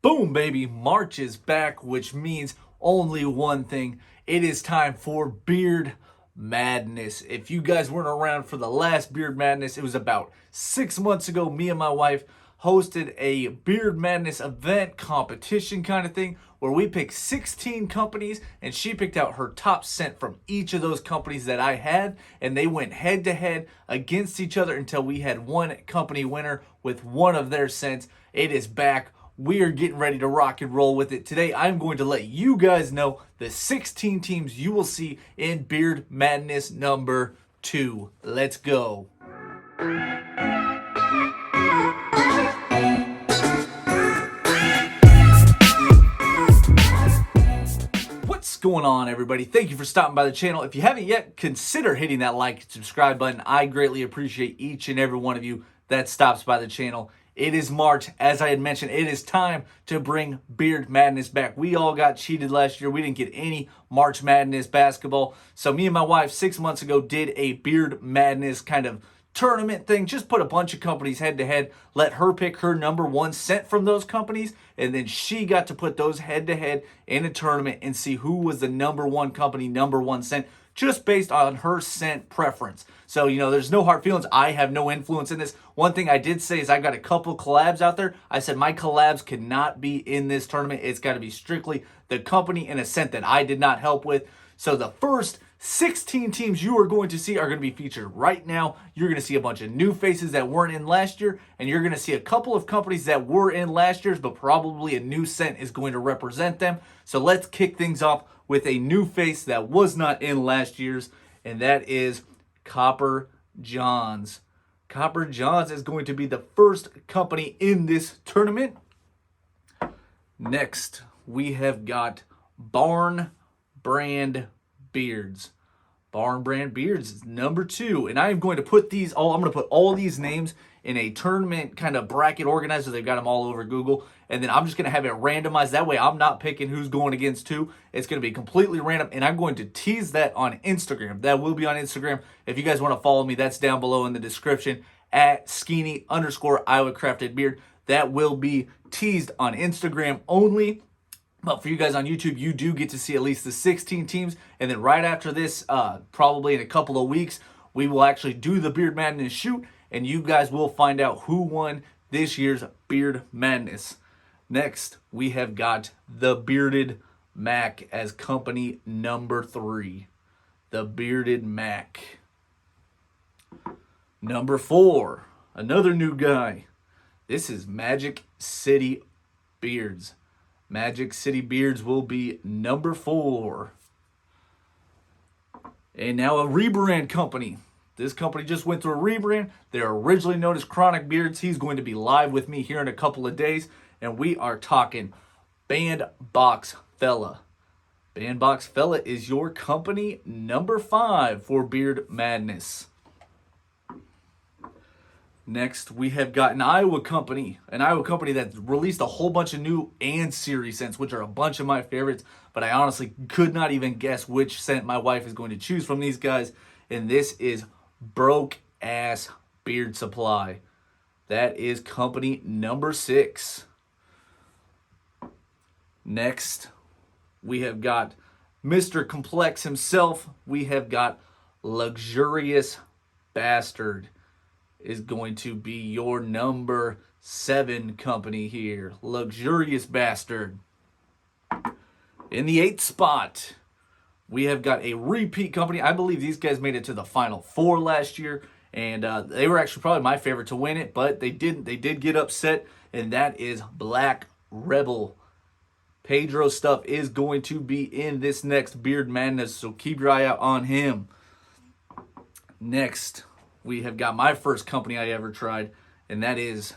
Boom, baby. March is back, which means only one thing. It is time for Beard Madness. If you guys weren't around for the last Beard Madness, it was about 6 months ago. Me and my wife hosted a Beard Madness event competition kind of thing where we picked 16 companies and she picked out her top scent from each of those companies that I had, and they went head to head against each other until we had one company winner with one of their scents. It is back. We are getting ready to rock and roll with it. Today, I'm going to let you guys know the 16 teams you will see in Beard Madness number 2. Let's go. What's going on, everybody? Thank you for stopping by the channel. If you haven't yet, consider hitting that like and subscribe button. I greatly appreciate each and every one of you that stops by the channel. It is March. As I had mentioned, it is time to bring Beard Madness back. We all got cheated last year. We didn't get any March Madness basketball. So me and my wife 6 months ago did a Beard Madness kind of tournament thing. Just put a bunch of companies head to head, let her pick her number one scent from those companies, and then she got to put those head to head in a tournament and see who was the number one company, number one scent, just based on her scent preference. So, there's no hard feelings. I have no influence in this. One thing I did say is I got a couple collabs out there. I said my collabs cannot be in this tournament. It's got to be strictly the company and a scent that I did not help with. So the first 16 teams you are going to see are going to be featured right now. You're going to see a bunch of new faces that weren't in last year, and you're going to see a couple of companies that were in last year's, but probably a new scent is going to represent them. So let's kick things off with a new face that was not in last year's, and that is Copper Johns. Copper Johns is going to be the first company in this tournament. Next, we have got Barn Brand Beards. Barn Brand Beards is number 2, and I am going to put I'm going to put all these names in a tournament kind of bracket organizer. They've got them all over Google, and then I'm just going to have it randomized. That way I'm not picking who's going against who. It's going to be completely random, and I'm going to tease that on Instagram. That will be on Instagram. If you guys want to follow me, that's down below in the description at Skeeny_Iowa Crafted Beard. That will be teased on Instagram only. But for you guys on YouTube, you do get to see at least the 16 teams. And then right after this, probably in a couple of weeks, we will actually do the Beard Madness shoot, and you guys will find out who won this year's Beard Madness. Next, we have got the Bearded Mac as company number 3. The Bearded Mac. Number 4, another new guy. This is Magic City Beards. Magic City Beards will be number 4. And now a rebrand company. This company just went through a rebrand. They're originally known as Chronic Beards. He's going to be live with me here in a couple of days. And we are talking Bandbox Fella. Bandbox Fella is your company number 5 for Beard Madness. Next, we have got an Iowa company that released a whole bunch of new and series scents, which are a bunch of my favorites, but I honestly could not even guess which scent my wife is going to choose from these guys, and this is Broke Ass Beard Supply. That is company number 6. Next, we have got Mr. Complex himself. We have got Luxurious Bastard is going to be your number 7 company here. Luxurious Bastard. In the 8th spot, we have got a repeat company. I believe these guys made it to the Final 4 last year, and they were actually probably my favorite to win it, but they didn't. They did get upset, and that is Black Rebel. Pedro stuff is going to be in this next Beard Madness, so keep your eye out on him. Next, we have got my first company I ever tried, and that is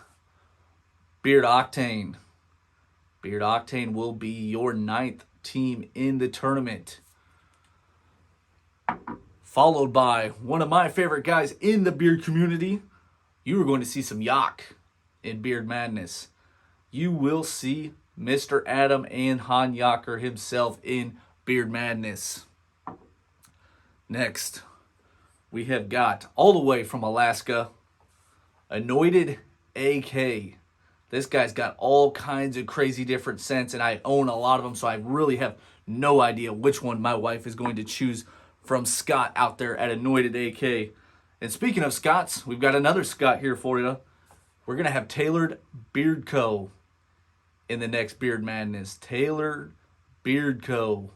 Beard Octane. Beard Octane will be your 9th team in the tournament. Followed by one of my favorite guys in the beard community. You are going to see some Yak in Beard Madness. You will see Mr. Adam and Han Yaker himself in Beard Madness. Next, we have got, all the way from Alaska, Anointed AK. This guy's got all kinds of crazy different scents, and I own a lot of them, so I really have no idea which one my wife is going to choose from Scott out there at Anointed AK. And speaking of Scotts, we've got another Scott here for you. We're going to have Tailored Beard Co. in the next Beard Madness. Tailored Beard Co.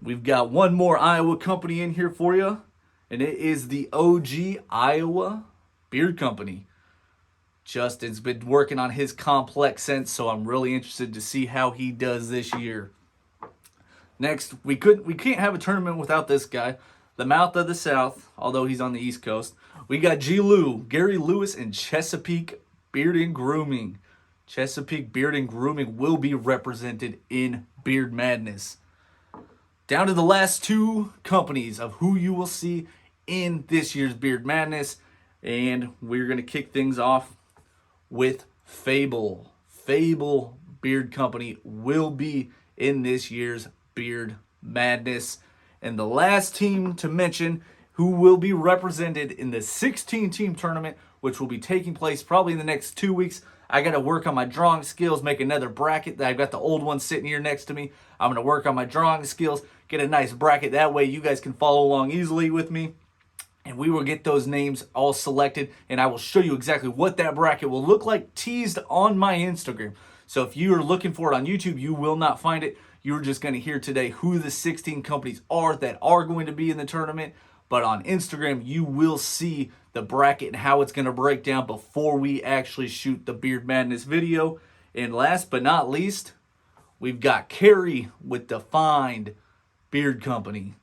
We've got one more Iowa company in here for you, and it is the OG Iowa Beard Company. Justin's been working on his complex scents, so I'm really interested to see how he does this year. Next, we can't have a tournament without this guy, the Mouth of the South, although he's on the East Coast. We got G. Lou, Gary Lewis, and Chesapeake Beard and Grooming. Chesapeake Beard and Grooming will be represented in Beard Madness. Down to the last two companies of who you will see in this year's Beard Madness, and we're going to kick things off with Fable. Fable Beard Company will be in this year's Beard Madness. And the last team to mention who will be represented in the 16-team tournament, which will be taking place probably in the next 2 weeks. I got to work on my drawing skills, make another bracket. I've got the old one sitting here next to me. I'm going to work on my drawing skills, get a nice bracket. That way you guys can follow along easily with me. And we will get those names all selected, and I will show you exactly what that bracket will look like teased on my Instagram. So if you are looking for it on YouTube, you will not find it. You're just going to hear today who the 16 companies are that are going to be in the tournament. But on Instagram, you will see the bracket and how it's going to break down before we actually shoot the Beard Madness video. And last but not least, we've got Carrie with Defined Beard Company.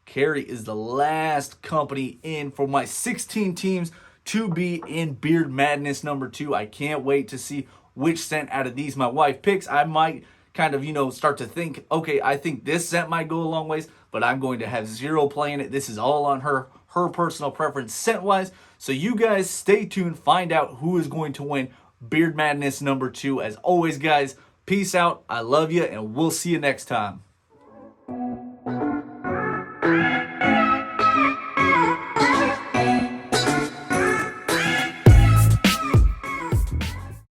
Carrie is the last company in for my 16 teams to be in Beard Madness number 2. I can't wait to see which scent out of these my wife picks. I might kind of, start to think, okay, I think this scent might go a long ways, but I'm going to have zero play in it. This is all on her personal preference scent-wise. So you guys stay tuned, find out who is going to win Beard Madness number 2. As always, guys, peace out. I love you, and we'll see you next time.